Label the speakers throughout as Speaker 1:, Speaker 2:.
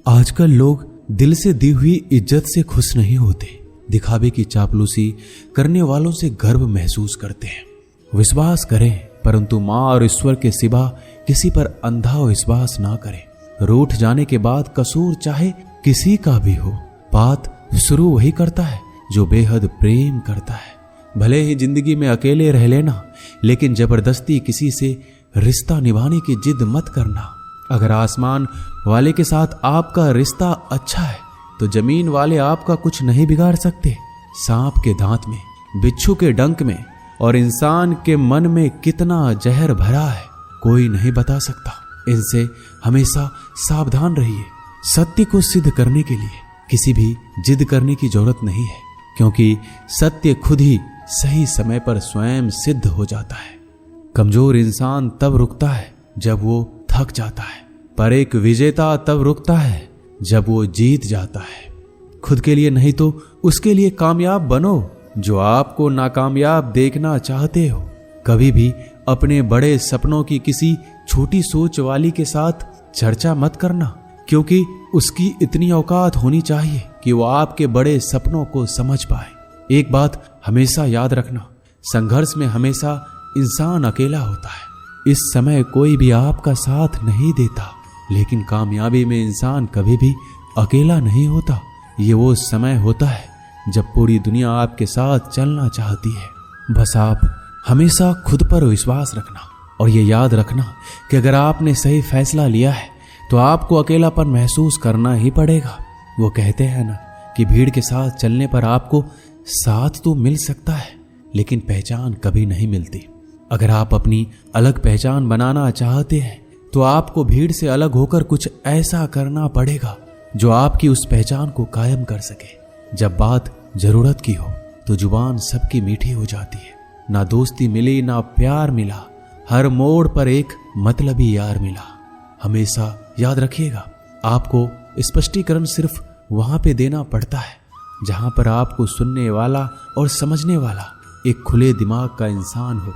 Speaker 1: आजकल लोग दिल से दी हुई इज्जत से खुश नहीं होते, दिखावे की चापलूसी करने वालों से गर्व महसूस करते हैं। विश्वास करें, परंतु मां और ईश्वर के सिवा किसी पर अंधा विश्वास ना करें। रूठ जाने के बाद कसूर चाहे किसी का भी हो, बात शुरू वही करता है जो बेहद प्रेम करता है। भले ही जिंदगी में अकेले रह लेना, लेकिन जबरदस्ती किसी से रिश्ता निभाने की जिद मत करना। अगर आसमान वाले के साथ आपका रिश्ता अच्छा है तो जमीन वाले आपका कुछ नहीं बिगाड़ सकते। सांप के दांत में, बिच्छू के डंक में और इंसान के मन में कितना जहर भरा है कोई नहीं बता सकता। इनसे हमेशा सावधान रहिए। सत्य को सिद्ध करने के लिए किसी भी जिद करने की जरूरत नहीं है, क्योंकि सत्य खुद ही सही समय पर स्वयं सिद्ध हो जाता है। कमजोर इंसान तब रुकता है जब वो थक जाता है, पर एक विजेता तब रुकता है जब वो जीत जाता है। खुद के लिए नहीं तो उसके लिए कामयाब बनो जो आपको नाकामयाब देखना चाहते हो। कभी भी अपने बड़े सपनों की किसी छोटी सोच वाली के साथ चर्चा मत करना, क्योंकि उसकी इतनी औकात होनी चाहिए कि वो आपके बड़े सपनों को समझ पाए। एक बात हमेशा याद रखना, संघर्ष में हमेशा इंसान अकेला होता है। इस समय कोई भी आपका साथ नहीं देता, लेकिन कामयाबी में इंसान कभी भी अकेला नहीं होता। ये वो समय होता है जब पूरी दुनिया आपके साथ चलना चाहती है। बस आप हमेशा खुद पर विश्वास रखना और ये याद रखना कि अगर आपने सही फैसला लिया है तो आपको अकेलापन महसूस करना ही पड़ेगा। वो कहते हैं ना कि भीड़ के साथ चलने पर आपको साथ तो मिल सकता है, लेकिन पहचान कभी नहीं मिलती। अगर आप अपनी अलग पहचान बनाना चाहते हैं तो आपको भीड़ से अलग होकर कुछ ऐसा करना पड़ेगा जो आपकी उस पहचान को कायम कर सके। जब बात जरूरत की हो तो जुबान सबकी मीठी हो जाती है। ना दोस्ती मिली ना प्यार मिला, हर मोड़ पर एक मतलबी यार मिला। हमेशा याद रखिएगा, आपको स्पष्टीकरण सिर्फ वहां पे देना पड़ता है जहां पर आपको सुनने वाला और समझने वाला एक खुले दिमाग का इंसान हो।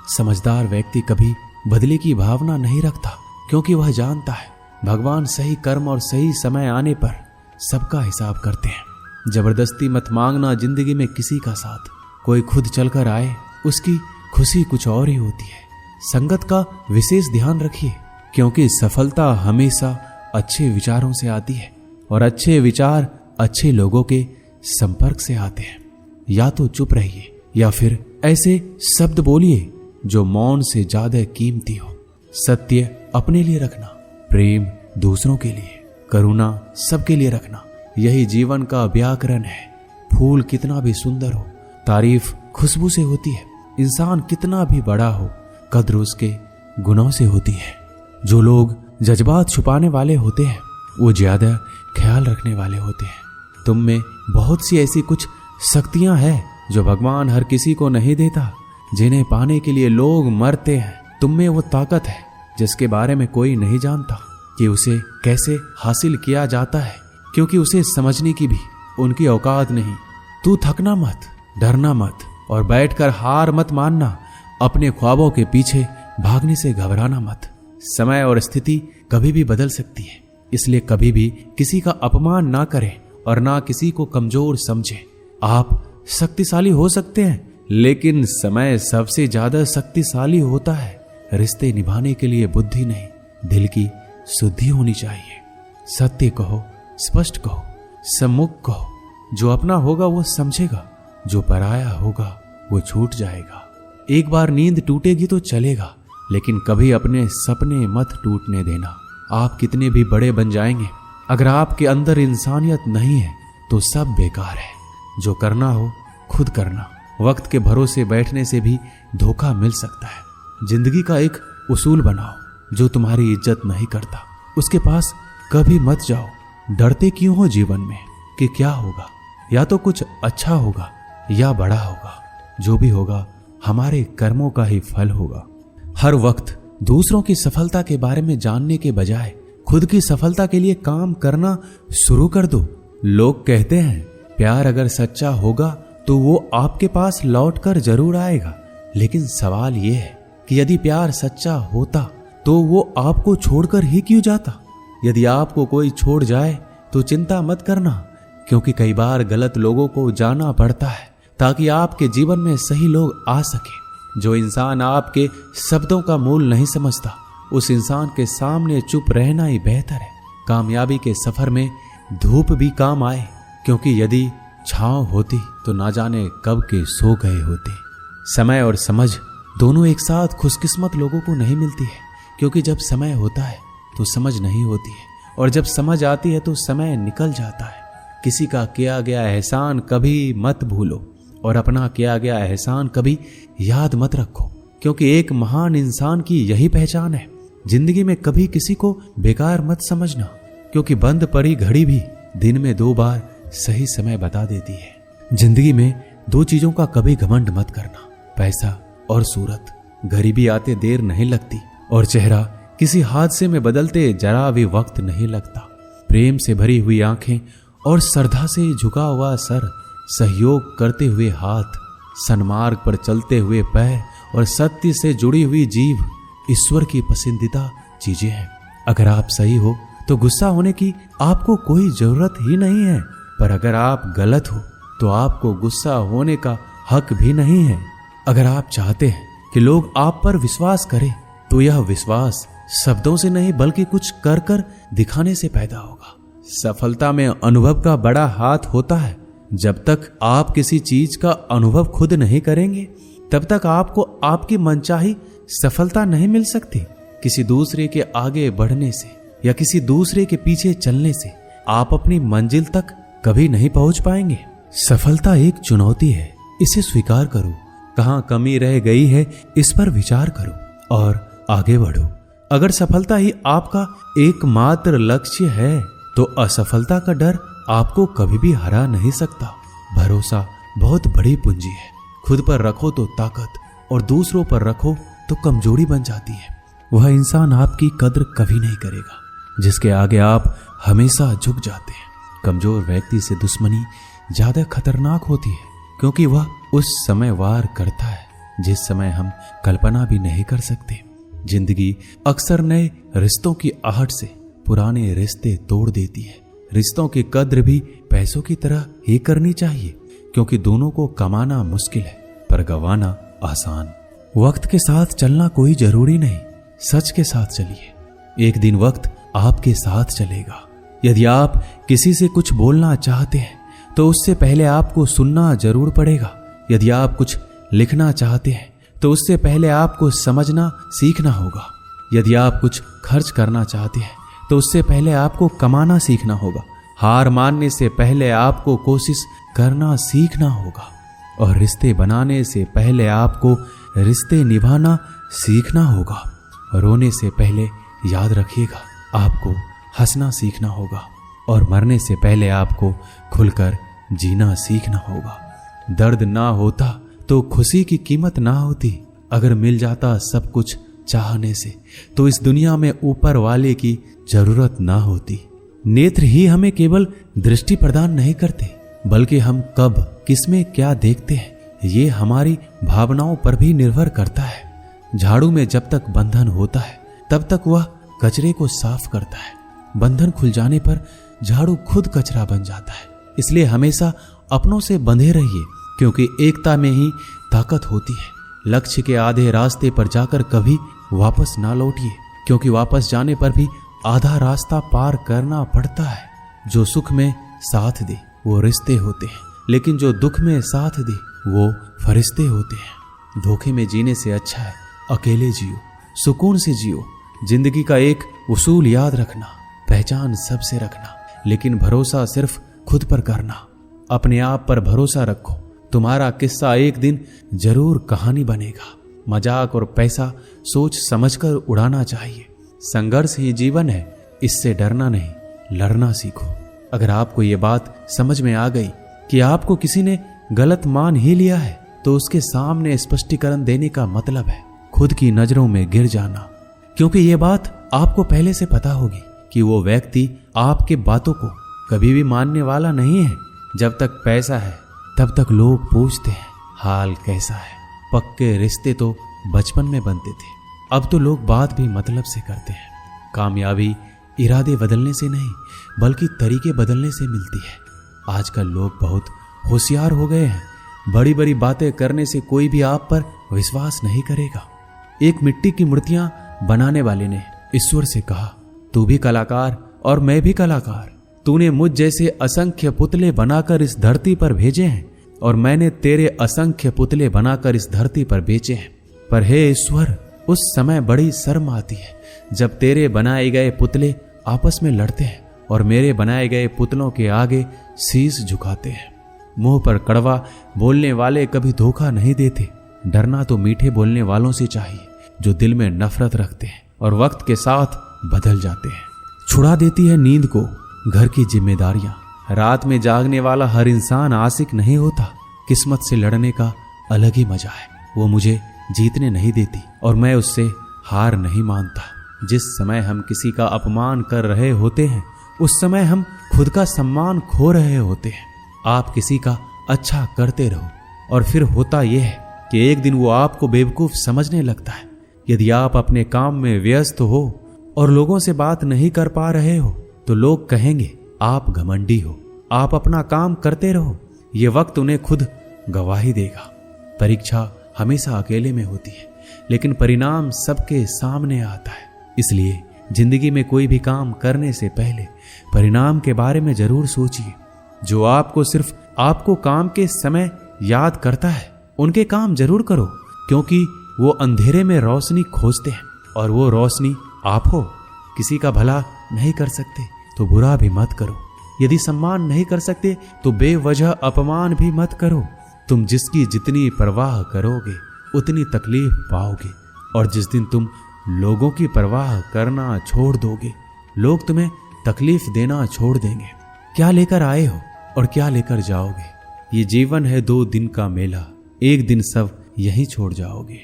Speaker 1: समझदार व्यक्ति कभी बदले की भावना नहीं रखता, क्योंकि वह जानता है भगवान सही कर्म और सही समय आने पर सबका हिसाब करते हैं। जबरदस्ती मत मांगना जिंदगी में किसी का साथ। कोई खुद चलकर आए, उसकी खुशी कुछ और ही होती है। संगत का विशेष ध्यान रखिए, क्योंकि सफलता हमेशा अच्छे विचारों से आती है और अच्छे विचार अच्छे लोगों के संपर्क से आते हैं। या तो चुप रहिए या फिर ऐसे शब्द बोलिए जो मौन से ज्यादा कीमती हो। सत्य अपने लिए रखना, प्रेम दूसरों के लिए, करुणा सबके लिए रखना, यही जीवन का व्याकरण है। फूल कितना भी सुंदर हो, तारीफ खुशबू से होती है। इंसान कितना भी बड़ा हो, कद्र उसके गुणों से होती है। जो लोग जज्बात छुपाने वाले होते हैं वो ज्यादा ख्याल रखने वाले होते हैं। तुम में बहुत सी ऐसी कुछ शक्तियां हैं जो भगवान हर किसी को नहीं देता, जिन्हें पाने के लिए लोग मरते हैं। तुम में वो ताकत है जिसके बारे में कोई नहीं जानता कि उसे कैसे हासिल किया जाता है, क्योंकि उसे समझने की भी उनकी औकात नहीं। तू थकना मत, डरना मत और बैठकर हार मत मानना। अपने ख्वाबों के पीछे भागने से घबराना मत। समय और स्थिति कभी भी बदल सकती है, इसलिए कभी भी किसी का अपमान ना करें और ना किसी को कमजोर समझें। आप शक्तिशाली हो सकते हैं, लेकिन समय सबसे ज्यादा शक्तिशाली होता है। रिश्ते निभाने के लिए बुद्धि नहीं, दिल की शुद्धि होनी चाहिए। सत्य कहो, स्पष्ट कहो, सम्मुख कहो। जो अपना होगा वो समझेगा, जो पराया होगा वो छूट जाएगा। एक बार नींद टूटेगी तो चलेगा, लेकिन कभी अपने सपने मत टूटने देना। आप कितने भी बड़े बन जाएंगे, अगर आपके अंदर इंसानियत नहीं है तो सब बेकार है। जो करना हो खुद करना। वक्त के भरोसे बैठने से भी धोखा मिल सकता है। जिंदगी का एक उसूल बनाओ, जो तुम्हारी इज्जत नहीं करता उसके पास कभी मत जाओ। डरते क्यों हो जीवन में कि क्या होगा? या तो कुछ अच्छा होगा या बड़ा होगा। जो भी होगा हमारे कर्मों का ही फल होगा। हर वक्त दूसरों की सफलता के बारे में जानने के बजाय खुद की सफलता के लिए काम करना शुरू कर दो। लोग कहते हैं प्यार अगर सच्चा होगा तो वो आपके पास लौटकर जरूर आएगा, लेकिन सवाल यह है कि यदि प्यार सच्चा होता तो वो आपको छोड़कर ही क्यों जाता? यदि आपको कोई छोड़ जाए तो चिंता मत करना, क्योंकि कई बार गलत लोगों को जाना पड़ता है ताकि आपके जीवन में सही लोग आ सके। जो इंसान आपके शब्दों का मूल नहीं समझता, उस इंसान के सामने चुप रहना ही बेहतर है। कामयाबी के सफर में धूप भी काम आए, क्योंकि यदि छांव होती तो ना जाने कब के सो गए होते। समय और समझ दोनों एक साथ खुशकिस्मत लोगों को नहीं मिलती है, क्योंकि जब समय होता है तो समझ नहीं होती है, और जब समझ आती है तो समय निकल जाता है। किसी का किया गया एहसान कभी मत भूलो, और अपना किया गया एहसान कभी याद मत रखो, क्योंकि एक महान इंसान की यही पहचान है। जिंदगी में कभी किसी को बेकार मत समझना, क्योंकि बंद पड़ी घड़ी भी दिन में 2 बार सही समय बता देती है। जिंदगी में 2 चीजों का कभी घमंड मत करना, पैसा और सूरत। गरीबी आते देर नहीं लगती, और चेहरा किसी हादसे में बदलते जरा भी वक्त नहीं लगता। प्रेम से भरी हुई आंखें और श्रद्धा से झुका हुआ सर, सहयोग करते हुए हाथ, सन्मार्ग पर चलते हुए पैर और सत्य से जुड़ी हुई जीभ ईश्वर की पसंदीदा चीजें हैं। अगर आप सही हो तो गुस्सा होने की आपको कोई जरूरत ही नहीं है, पर अगर आप गलत हो तो आपको गुस्सा होने का हक भी नहीं है। अगर आप चाहते हैं कि लोग आप पर विश्वास करें, तो यह विश्वास शब्दों से नहीं बल्कि कुछ कर कर दिखाने से पैदा होगा। सफलता में अनुभव का बड़ा हाथ होता है। जब तक आप किसी चीज का अनुभव खुद नहीं करेंगे, तब तक आपको आपकी मनचाही सफलता नहीं मिल सकती। किसी दूसरे के आगे बढ़ने से या किसी दूसरे के पीछे चलने से आप अपनी मंजिल तक कभी नहीं पहुंच पाएंगे। सफलता एक चुनौती है, इसे स्वीकार करो। कहां कमी रह गई है, इस पर विचार करो और आगे बढ़ो। अगर सफलता ही आपका एकमात्र लक्ष्य है, तो असफलता का डर आपको कभी भी हरा नहीं सकता। भरोसा बहुत बड़ी पूंजी है। खुद पर रखो तो ताकत, और दूसरों पर रखो तो कमजोरी बन जाती है। वह इंसान आपकी कद्र कभी नहीं करेगा जिसके आगे आप हमेशा झुक जाते हैं। कमजोर व्यक्ति से दुश्मनी ज्यादा खतरनाक होती है, क्योंकि वह उस समय वार करता है जिस समय हम कल्पना भी नहीं कर सकते। जिंदगी अक्सर नए रिश्तों की आहट से पुराने रिश्ते तोड़ देती है। रिश्तों की कद्र भी पैसों की तरह ही करनी चाहिए, क्योंकि दोनों को कमाना मुश्किल है पर गंवाना आसान। वक्त के साथ चलना कोई जरूरी नहीं, सच के साथ चलिए। एक दिन वक्त आपके साथ चलेगा। यदि आप किसी से कुछ बोलना चाहते हैं, तो उससे पहले आपको सुनना जरूर पड़ेगा। यदि आप कुछ लिखना चाहते हैं, तो उससे पहले आपको समझना सीखना होगा। यदि आप कुछ खर्च करना चाहते हैं, तो उससे पहले आपको कमाना सीखना होगा। हार मानने से पहले आपको कोशिश करना सीखना होगा, और रिश्ते बनाने से पहले आपको रिश्ते निभाना सीखना होगा। रोने से पहले याद रखिएगा, आपको हंसना सीखना होगा, और मरने से पहले आपको खुलकर जीना सीखना होगा। दर्द ना होता तो खुशी की कीमत ना होती। अगर मिल जाता सब कुछ चाहने से, तो इस दुनिया में ऊपर वाले की जरूरत ना होती। नेत्र ही हमें केवल दृष्टि प्रदान नहीं करते, बल्कि हम कब किसमें क्या देखते हैं, ये हमारी भावनाओं पर भी निर्भर करता है। झाड़ू में जब तक बंधन होता है, तब तक वह कचरे को साफ करता है। बंधन खुल जाने पर झाड़ू खुद कचरा बन जाता है। इसलिए हमेशा अपनों से बंधे रहिए, क्योंकि एकता में ही ताकत होती है। लक्ष्य के आधे रास्ते पर जाकर कभी वापस ना लौटिए, क्योंकि वापस जाने पर भी आधा रास्ता पार करना पड़ता है। जो सुख में साथ दे वो रिश्ते होते हैं, लेकिन जो दुख में साथ दे वो फरिश्ते होते हैं। धोखे में जीने से अच्छा है अकेले जियो, सुकून से जियो। जिंदगी का एक उसूल याद रखना, पहचान सबसे रखना, लेकिन भरोसा सिर्फ खुद पर करना। अपने आप पर भरोसा रखो, तुम्हारा किस्सा एक दिन जरूर कहानी बनेगा। मजाक और पैसा सोच समझकर उड़ाना चाहिए। संघर्ष ही जीवन है, इससे डरना नहीं, लड़ना सीखो। अगर आपको ये बात समझ में आ गई कि आपको किसी ने गलत मान ही लिया है, तो उसके सामने स्पष्टीकरण देने का मतलब है खुद की नजरों में गिर जाना, क्योंकि ये बात आपको पहले से पता होगी कि वो व्यक्ति आपके बातों को कभी भी मानने वाला नहीं है। जब तक पैसा है तब तक लोग पूछते हैं हाल कैसा है। पक्के रिश्ते तो बचपन में बनते थे, अब तो लोग बात भी मतलब से करते हैं। कामयाबी इरादे बदलने से नहीं बल्कि तरीके बदलने से मिलती है। आजकल लोग बहुत होशियार हो गए हैं। बड़ी बड़ी बातें करने से कोई भी आप पर विश्वास नहीं करेगा। एक मिट्टी की मूर्तियां बनाने वाले ने ईश्वर से कहा, तू भी कलाकार और मैं भी कलाकार। तूने मुझ जैसे असंख्य पुतले बनाकर इस धरती पर भेजे हैं और मैंने तेरे असंख्य पुतले बनाकर इस धरती पर बेचे हैं। पर हे ईश्वर, उस समय बड़ी शर्म आती है जब तेरे बनाए गए पुतले आपस में लड़ते हैं और मेरे बनाए गए पुतलों के आगे शीश झुकाते हैं। मुंह पर कड़वा बोलने वाले कभी धोखा नहीं देते। डरना तो मीठे बोलने वालों से चाहिए जो दिल में नफरत रखते हैं और वक्त के साथ बदल जाते हैं। छुड़ा देती है नींद को घर की जिम्मेदारियां। रात में जागने वाला हर इंसान आशिक नहीं होता। किस्मत से लड़ने का अलग ही मजा है। वो मुझे जीतने नहीं देती और मैं उससे हार नहीं मानता। जिस समय हम किसी का अपमान कर रहे होते हैं उस समय हम खुद का सम्मान खो रहे होते हैं। आप किसी का अच्छा करते रहो और फिर होता यह है कि एक दिन वो आपको बेवकूफ समझने लगता है। यदि आप अपने काम में व्यस्त हो और लोगों से बात नहीं कर पा रहे हो तो लोग कहेंगे आप घमंडी हो। आप अपना काम करते रहो, ये वक्त उन्हें खुद गवाही देगा। परीक्षा हमेशा अकेले में होती है लेकिन परिणाम सबके सामने आता है। इसलिए जिंदगी में कोई भी काम करने से पहले परिणाम के बारे में जरूर सोचिए। जो आपको सिर्फ आपको काम के समय याद करता है उनके काम जरूर करो, क्योंकि वो अंधेरे में रोशनी खोजते हैं और वो रोशनी आप हो। किसी का भला नहीं कर सकते तो बुरा भी मत करो। यदि सम्मान नहीं कर सकते तो बेवजह अपमान भी मत करो। तुम जिसकी जितनी परवाह करोगे उतनी तकलीफ पाओगे और जिस दिन तुम लोगों की परवाह करना छोड़ दोगे लोग तुम्हें तकलीफ देना छोड़ देंगे। क्या लेकर आए हो और क्या लेकर जाओगे? ये जीवन है 2 दिन का मेला, एक दिन सब यहीं छोड़ जाओगे।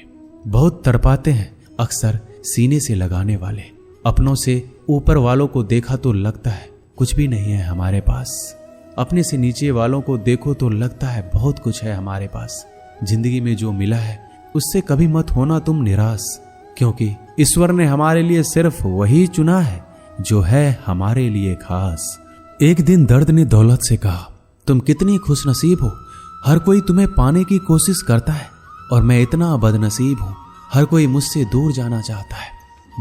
Speaker 1: बहुत तड़पाते हैं अक्सर सीने से लगाने वाले। अपनों से ऊपर वालों को देखा तो लगता है कुछ भी नहीं है हमारे पास। अपने से नीचे वालों को देखो तो लगता है बहुत कुछ है हमारे पास। जिंदगी में जो मिला है उससे कभी मत होना तुम निराश, क्योंकि ईश्वर ने हमारे लिए सिर्फ वही चुना है जो है हमारे लिए खास। एक दिन दर्द ने दौलत से कहा, तुम कितनी खुशनसीब हो, हर कोई तुम्हें पाने की कोशिश करता है और मैं इतना बदनसीब हूं, हर कोई मुझसे दूर जाना चाहता है।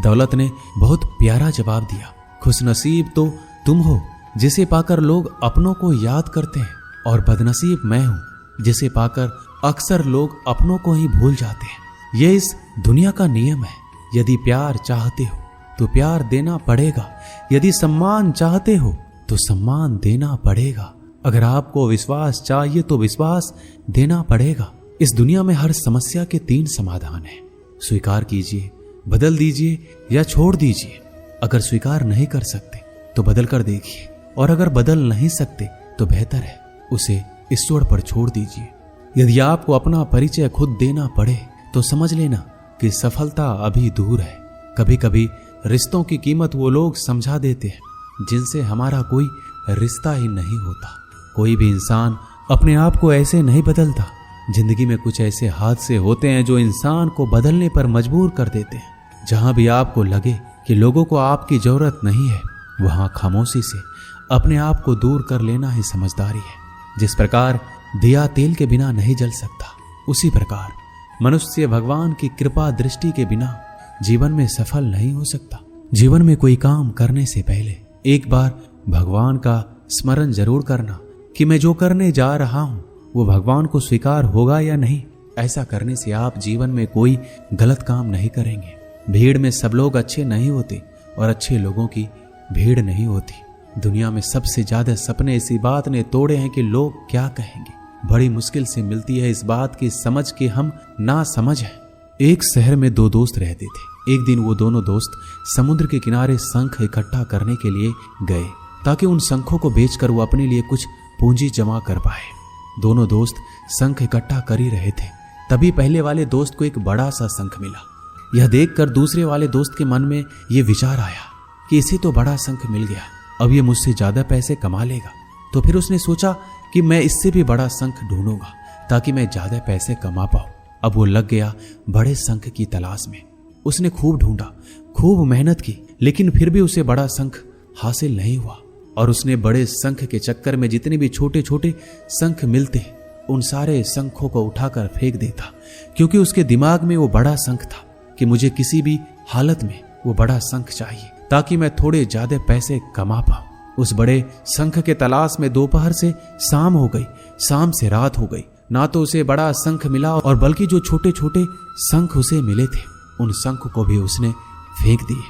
Speaker 1: दौलत ने बहुत प्यारा जवाब दिया, खुशनसीब तो तुम हो जिसे पाकर लोग अपनों को याद करते हैं और बदनसीब मैं हूं जिसे पाकर अक्सर लोग अपनों को ही भूल जाते हैं। यह इस दुनिया का नियम है। यदि प्यार चाहते हो तो प्यार देना पड़ेगा, यदि सम्मान चाहते हो तो सम्मान देना पड़ेगा। अगर आपको विश्वास चाहिए तो विश्वास देना पड़ेगा। इस दुनिया में हर समस्या के 3 समाधान हैं। स्वीकार कीजिए, बदल दीजिए या छोड़ दीजिए। अगर स्वीकार नहीं कर सकते तो बदल कर देखिए और अगर बदल नहीं सकते तो बेहतर है उसे ईश्वर पर छोड़ दीजिए। यदि आपको अपना परिचय खुद देना पड़े तो समझ लेना कि सफलता अभी दूर है। कभी कभी रिश्तों की कीमत वो लोग समझा देते हैं जिनसे हमारा कोई रिश्ता ही नहीं होता। कोई भी इंसान अपने आप को ऐसे नहीं बदलता। जिंदगी में कुछ ऐसे हादसे होते हैं जो इंसान को बदलने पर मजबूर कर देते हैं। जहां भी आपको लगे कि लोगों को आपकी जरूरत नहीं है, वहां खामोशी से अपने आप को दूर कर लेना ही समझदारी है। जिस प्रकार दिया तेल के बिना नहीं जल सकता, उसी प्रकार मनुष्य भगवान की कृपा दृष्टि के बिना जीवन में सफल नहीं हो सकता। जीवन में कोई काम करने से पहले एक बार भगवान का स्मरण जरूर करना कि मैं जो करने जा रहा हूं वो भगवान को स्वीकार होगा या नहीं। ऐसा करने से आप जीवन में कोई गलत काम नहीं करेंगे। भीड़ में सब लोग अच्छे नहीं होते और अच्छे लोगों की भीड़ नहीं होती। दुनिया में सबसे ज्यादा सपने इसी बात ने तोड़े हैं कि लोग क्या कहेंगे। बड़ी मुश्किल से मिलती है इस बात की समझ कि हम ना समझ हैं। एक शहर में 2 दोस्त रहते थे। एक दिन वो दोनों दोस्त समुद्र के किनारे शंख इकट्ठा करने के लिए गए ताकि उन शंखों को बेचकर वो अपने लिए कुछ पूंजी जमा कर पाए। दोनों दोस्त शंख इकट्ठा कर ही रहे थे, तभी पहले वाले दोस्त को एक बड़ा सा शंख मिला। यह देखकर दूसरे वाले दोस्त के मन में यह विचार आया कि इसे तो बड़ा शंख मिल गया, अब ये मुझसे ज्यादा पैसे कमा लेगा। तो फिर उसने सोचा कि मैं इससे भी बड़ा शंख ढूंढूंगा ताकि मैं ज्यादा पैसे कमा पाऊं। अब वो लग गया बड़े शंख की तलाश में। उसने खूब ढूंढा, खूब मेहनत की, लेकिन फिर भी उसे बड़ा शंख हासिल नहीं हुआ और उसने बड़े शंख के चक्कर में जितने भी छोटे छोटे शंख मिलते उन सारे शंखों को उठाकर फेंक देता, क्योंकि उसके दिमाग में वो बड़ा शंख था कि मुझे किसी भी हालत में वो बड़ा शंख चाहिए ताकि मैं थोड़े ज्यादा पैसे कमा पाऊं। उस बड़े शंख के तलाश में दोपहर से शाम हो गई, शाम से रात हो गई, ना तो उसे बड़ा शंख मिला और बल्कि जो छोटे छोटे शंख उसे मिले थे उन शंख को भी उसने फेंक दिए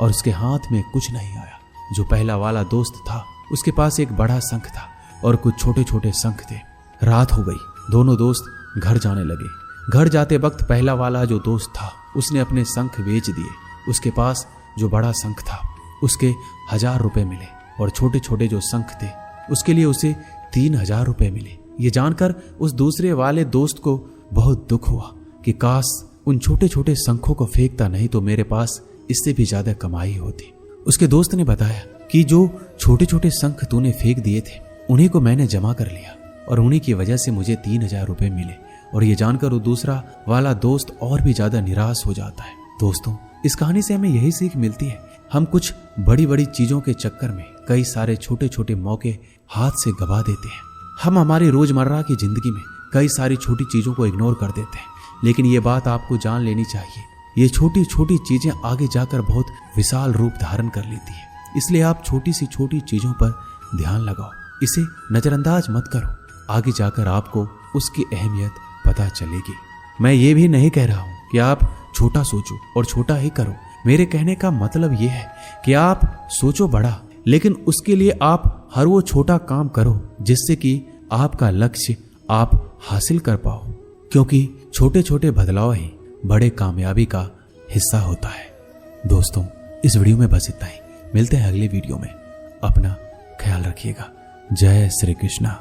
Speaker 1: और उसके हाथ में कुछ नहीं आया। जो पहला वाला दोस्त था उसके पास एक बड़ा शंख था और कुछ छोटे छोटे शंख थे। रात हो गई, दोनों दोस्त घर जाने लगे। घर जाते वक्त पहला वाला जो दोस्त था उसने अपने शंख बेच दिए। उसके पास जो बड़ा शंख था उसके 1000 रुपए मिले और छोटे छोटे जो शंख थे उसके लिए उसे 3000 रुपए मिले। ये जानकर उस दूसरे वाले दोस्त को बहुत दुख हुआ कि काश उन छोटे छोटे शंखों को फेंकता, नहीं तो मेरे पास इससे भी ज्यादा कमाई होती। उसके दोस्त ने बताया कि जो छोटे छोटे शंख तूने फेंक दिए थे उन्हीं को मैंने जमा कर लिया और उन्हीं की वजह से मुझे 3000 रुपए मिले। और ये जानकर वो दूसरा वाला दोस्त और भी ज्यादा निराश हो जाता है। दोस्तों, इस कहानी से हमें यही सीख मिलती है, हम कुछ बड़ी बड़ी चीजों के चक्कर में कई सारे छोटे छोटे मौके हाथ से गवा देते हैं। हम हमारी रोजमर्रा की जिंदगी में कई सारी छोटी चीजों को इग्नोर कर देते हैं, लेकिन ये बात आपको जान लेनी चाहिए, ये छोटी छोटी चीजें आगे जाकर बहुत विशाल रूप धारण कर लेती है। इसलिए आप छोटी सी छोटी चीजों पर ध्यान लगाओ, इसे नजरअंदाज मत करो, आगे जाकर आपको उसकी अहमियत पता चलेगी। मैं ये भी नहीं कह रहा हूं कि आप छोटा सोचो और छोटा ही करो। मेरे कहने का मतलब यह है कि आप सोचो बड़ा, लेकिन उसके लिए आप हर वो छोटा काम करो जिससे कि आपका लक्ष्य आप हासिल कर पाओ, क्योंकि छोटे छोटे बदलाव ही बड़े कामयाबी का हिस्सा होता है। दोस्तों, इस वीडियो में बस इतना ही। मिलते हैं अगले वीडियो में। अपना ख्याल रखिएगा। जय श्री कृष्णा।